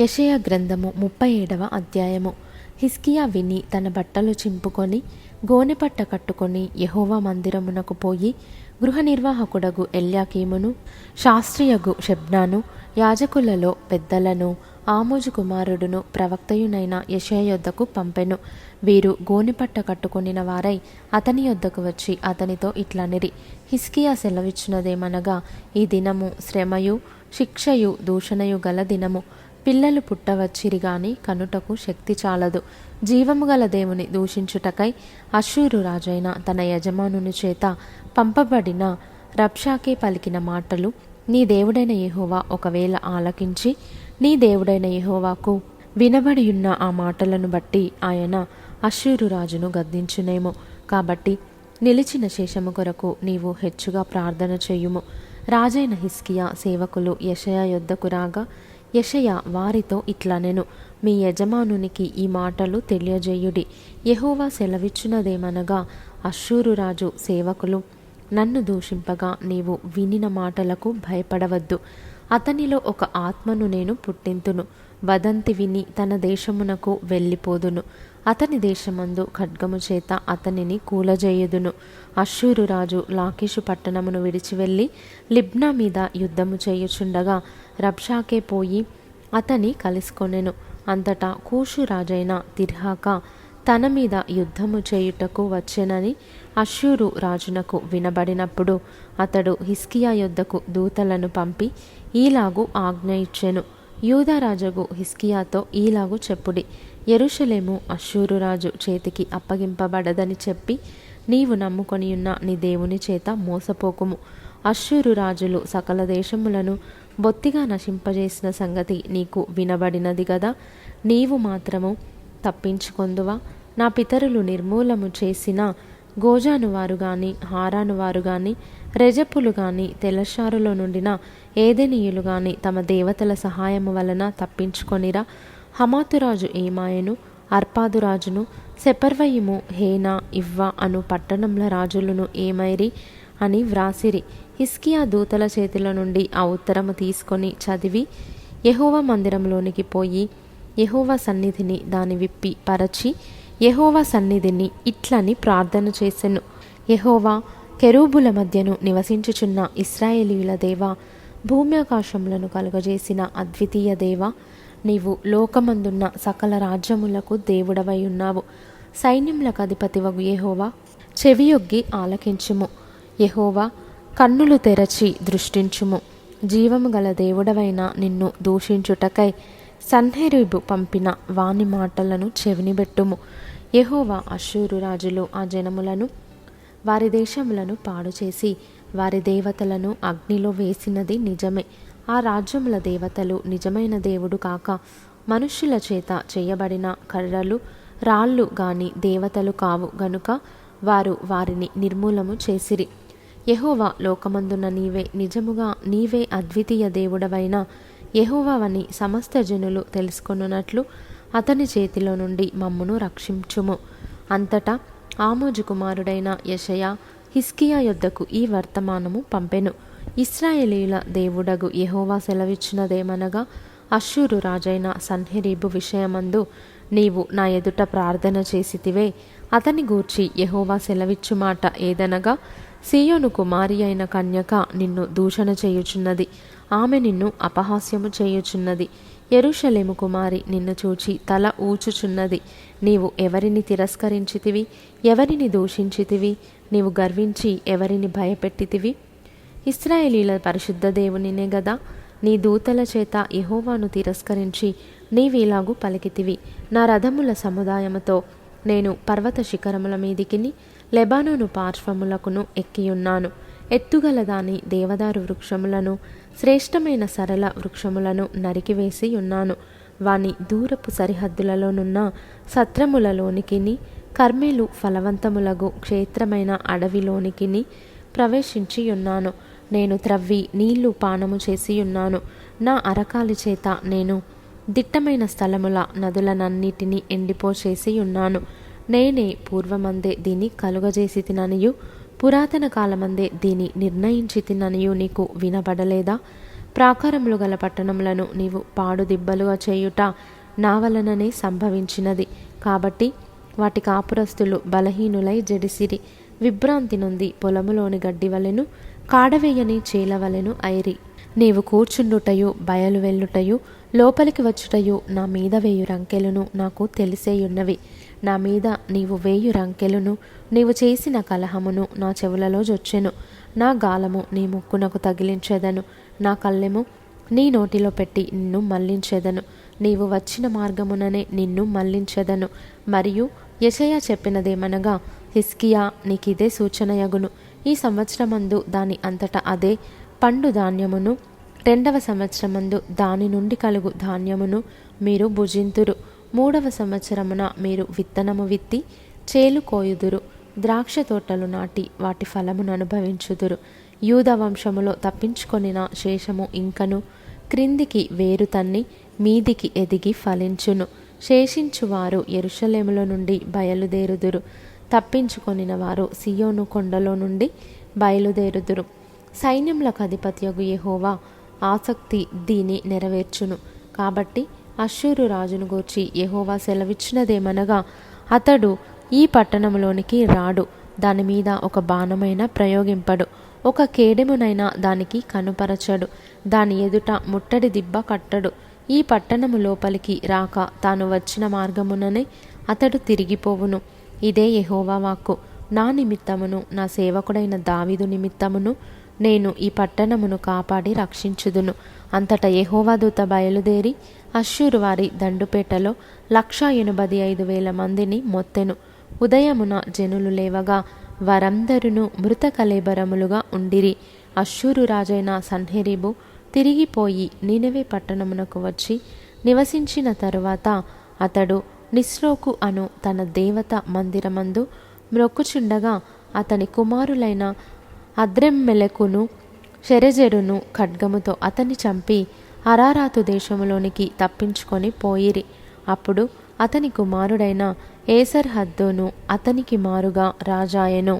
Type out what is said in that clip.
యెషయా గ్రంథము 37వ అధ్యాయము. హిజ్కియా విని తన బట్టలు చింపుకొని గోనెపట్ట కట్టుకొని యెహోవా మందిరమునకు పోయి గృహ నిర్వాహకుడగు ఎల్యాకీమును శాస్త్రియగు షెబ్నాను యాజకులలో పెద్దలను ఆమోజు కుమారుడును ప్రవక్తయునైన యెషయా యొద్దకు పంపెను. వీరు గోనెపట్ట కట్టుకొనిన వారై అతని యొద్దకు వచ్చి అతనితో ఇట్లనిరి, హిజ్కియా సెలవిచ్చినదేమనగా, ఈ దినము శ్రమయు శిక్షయు దూషణయు గల దినము. పిల్లలు పుట్టవచ్చిరి గాని కనుటకు శక్తి చాలదు. జీవము గల దేవుని దూషించుటకై అశ్షూరు రాజైన తన యజమానుని చేత పంపబడిన రబ్షాకే పలికిన మాటలు నీ దేవుడైన యెహోవా ఒకవేళ ఆలకించి నీ దేవుడైన యెహోవాకు వినబడియున్న ఆ మాటలను బట్టి ఆయన అశ్షూరు రాజును గద్దించునేమో. కాబట్టి నిలిచిన శేషము కొరకు నీవు హెచ్చుగా ప్రార్థన చేయుము. రాజైన హిజ్కియా సేవకులు యెషయా యొద్దకు రాగా యెషయా వారితో ఇట్లనెను, మీ యజమానునికి ఈ మాటలు తెలియజేయుడి. యెహోవా సెలవిచ్చునదేమనగా, అశ్షూరు రాజు సేవకులు నన్ను దూషింపగా నీవు వినిన మాటలకు భయపడవద్దు. అతనిలో ఒక ఆత్మను నేను పుట్టింతును. వదంతి విని తన దేశమునకు వెళ్ళిపోదును. అతని దేశమందు ఖడ్గము చేత అతనిని కూలజేయుదును. అశ్షూరు రాజు లాకీషు పట్టణమును విడిచి వెళ్ళి లిబ్నా మీద యుద్ధము చేయుచుండగా రబ్షాకే పోయి అతని కలుసుకొనెను. అంతటా కూషు రాజైన తిర్హాక తన మీద యుద్ధము చేయుటకు వచ్చెనని అశ్షూరు రాజునకు వినబడినప్పుడు అతడు హిజ్కియా యొద్దకు దూతలను పంపి ఈలాగు ఆజ్ఞ ఇచ్చెను, యూదారాజుకు హిజ్కియాతో ఈలాగు చెప్పుడి, యెరూషలేము అశ్షూరు రాజు చేతికి అప్పగింపబడదని చెప్పి నీవు నమ్ముకొనియున్న నీ దేవుని చేత మోసపోకుము. అశ్షూరు రాజులు సకల దేశములను బొత్తిగా నశింపజేసిన సంగతి నీకు వినబడినది గదా. నీవు మాత్రము తప్పించుకొందువా? నా పితరులు నిర్మూలము చేసిన గోజాను వారు గాని హారాను వారు గాని రెజపులు గాని తెలషారులో నుండిన ఏదెనీయులు గాని తమ దేవతల సహాయము వలన తప్పించుకొనిరా? హమాతురాజు ఏమాయను, అర్పాదురాజును, సెపర్వయిము, హేనా, ఇవ్వా అను పట్టణముల రాజులను ఏమైరి అని వ్రాసిరి. హిజ్కియా దూతల చేతిలో నుండి ఆ ఉత్తరము తీసుకొని చదివి యెహోవా మందిరంలోనికి పోయి యెహోవా సన్నిధిని దాని విప్పి పరచి యెహోవా సన్నిధిని ఇట్లని ప్రార్థన చేసెను, యెహోవా కెరూబుల మధ్యను నివసించుచున్న ఇశ్రాయేలీయుల దేవా, భూమి ఆకాశములను కలుగజేసిన అద్వితీయ దేవా, నీవు లోకమందున్న సకల రాజ్యములకు దేవుడవై ఉన్నావు. సైన్యములకు అధిపతివగు యెహోవా, చెవియొగ్గి ఆలకించుము. యెహోవా, కన్నులు తెరచి దృష్టించుము. జీవము గల దేవుడవైన నిన్ను దూషించుటకై సన్హెరీబు పంపిన వాని మాటలను చెవినిబెట్టుము. యెహోవా అశ్షూరు రాజులు ఆ జనములను వారి దేశములను పాడు చేసి వారి దేవతలను అగ్నిలో వేసినది నిజమే. ఆ రాజ్యముల దేవతలు నిజమైన దేవుడు కాక మనుష్యుల చేత చేయబడిన కర్రలు రాళ్ళు గాని దేవతలు కావు గనుక వారు వారిని నిర్మూలము చేసిరి. యెహోవా లోకమందున నీవే నిజముగా నీవే అద్వితీయ దేవుడవైన యెహోవావని సమస్త జనులు తెలుసుకొనున్నట్లు అతని చేతిలో నుండి మమ్మును రక్షించుము. అంతటా ఆమోజు కుమారుడైన యెషయా హిజ్కియా యొద్దకు ఈ వర్తమానము పంపెను, ఇశ్రాయేలీయుల దేవుడగు యెహోవా సెలవిచ్చినదేమనగా, అశ్షూరు రాజైన సన్హెరీబు విషయమందు నీవు నా ఎదుట ప్రార్థన చేసితివే. అతని గూర్చి యెహోవా సెలవిచ్చు మాట ఏదనగా, సీయోను కుమారి అయిన కన్యక నిన్ను దూషణ చేయుచున్నది, ఆమె నిన్ను అపహాస్యము చేయుచున్నది. యెరూషలేము కుమారి నిన్ను చూచి తల ఊచుచున్నది. నీవు ఎవరిని తిరస్కరించితివి? ఎవరిని దూషించితివి? నీవు గర్వించి ఎవరిని భయపెట్టితివి? ఇశ్రాయేలీయుల పరిశుద్ధ దేవునినే గదా. నీ దూతల చేత యెహోవాను తిరస్కరించి నీవీలాగు పలికితివి, నా రథముల సముదాయముతో నేను పర్వత శిఖరముల మీదికిని లెబానోను పార్శ్వములకును ఎక్కియున్నాను. ఎత్తుగల దాని దేవదారు వృక్షములను శ్రేష్టమైన సరళ వృక్షములను నరికివేసి ఉన్నాను. వాని దూరపు సరిహద్దులలోనున్న సత్రములలోనికిని కర్మేలు ఫలవంతములగు క్షేత్రమైన అడవిలోనికిని ప్రవేశించి ఉన్నాను. నేను త్రవ్వి నీళ్లు పానము చేసి ఉన్నాను. నా అరకాలి చేత నేను దిట్టమైన స్థలముల నదులనన్నిటినీ ఎండిపోచేసి ఉన్నాను. నేనే పూర్వమందే దీన్ని కలుగజేసి తిననియు పురాతన కాలమందే దీని నిర్ణయించి తిననియు నీకు వినబడలేదా? ప్రాకారములు గల పట్టణములను నీవు పాడుదిబ్బలుగా చేయుట నా వలననే సంభవించినది. కాబట్టి వాటి కాపురస్తులు బలహీనులై జడిసిరి, విభ్రాంతి నొంది పొలములోని గడ్డి వలెను కాడవేయని చీలవలెను ఐరి. నీవు కూర్చుండుటయు బయలు వెళ్ళుటయు లోపలికి వచ్చుటయు నా మీద వేయు రంకెలను నాకు తెలిసేయున్నవి. నా మీద నీవు వేయు రంకెలను నీవు చేసిన కలహమును నా చెవులలో జొచ్చెను. నా గాలము నీ ముక్కునకు తగిలించెదను, నా కళ్ళెము నీ నోటిలో పెట్టి నిన్ను మళ్లించెదను. నీవు వచ్చిన మార్గముననే నిన్ను మళ్లించెదను. మరియు యెషయా చెప్పినదేమనగా, హిజ్కియా నీకిదే సూచనయగును. ఈ సంవత్సరమందు దాని అంతటా అదే పండు ధాన్యమును, 2వ సంవత్సరమందు దాని నుండి కలుగు ధాన్యమును మీరు భుజింతురు. 3వ సంవత్సరమున మీరు విత్తనము విత్తి చేలు కోయుదురు, ద్రాక్ష తోటలు నాటి వాటి ఫలమును అనుభవించుదురు. యూద వంశములో తప్పించుకొనిన శేషము ఇంకను క్రిందికి వేరు తన్ని మీదికి ఎదిగి ఫలించును. శేషించువారు యెరూషలేములో నుండి బయలుదేరుదురు, తప్పించుకొనిన వారు సియోను కొండలో నుండి బయలుదేరుదురు. సైన్యములకు అధిపత్యగు యెహోవా ఆసక్తి దీని నెరవేర్చును. కాబట్టి అష్షూరు రాజును గూర్చి యెహోవా సెలవిచ్చినదేమనగా, అతడు ఈ పట్టణంలోనికి రాడు, దాని మీద ఒక బాణమైన ప్రయోగింపడు, ఒక కేడెమునైనా దానికి కనుపరచడు, దాని ఎదుట ముట్టడి దిబ్బ కట్టడు. ఈ పట్టణము లోపలికి రాక తాను వచ్చిన మార్గముననే అతడు తిరిగిపోవును. ఇదే యెహోవా వాక్కు. నా నిమిత్తమును నా సేవకుడైన దావీదు నిమిత్తమును నేను ఈ పట్టణమును కాపాడి రక్షించుదును. అంతటా యెహోవా దూత బయలుదేరి అష్షూరు వారి దండుపేటలో 185,000 మందిని మొత్తెను. ఉదయమున జనులు లేవగా వారందరును మృత కళేబరములుగా ఉండిరి. అష్షూరు రాజైన సన్హెరీబు తిరిగిపోయి నీనెవె పట్టణమునకు వచ్చి నివసించిన తరువాత అతడు నిస్రోకు అను తన దేవత మందిరమందు మ్రొక్కుచుండగా అతని కుమారులైన అద్రెమ్మెలెకును షెరెజెరును ఖడ్గముతో అతన్ని చంపి అరారాతు దేశములోనికి తప్పించుకొని పోయిరి. అప్పుడు అతని కుమారుడైన ఏసర్హద్దోను అతనికి మారుగా రాజాయెను.